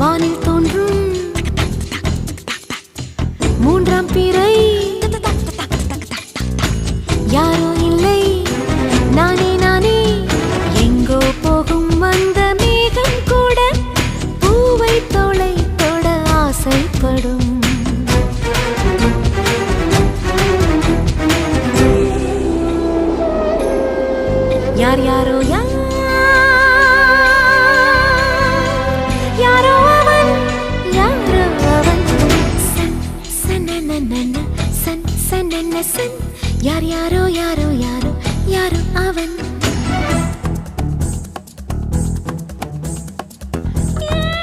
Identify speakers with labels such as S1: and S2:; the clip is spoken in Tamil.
S1: வானில் தோன்றும் மூன்றாம் பிறை யாரோ இல்லை நானே நானே எங்கோ போகும் அந்த மேகம் கூட பூவை தோளை தொட ஆசைப்படும் யார் யாரோ யாரோ அவன் யாரோ அவன் சன் சன் சன் சன் சன் யார் யாரோ யாரோ யாரோ யாரோ அவன்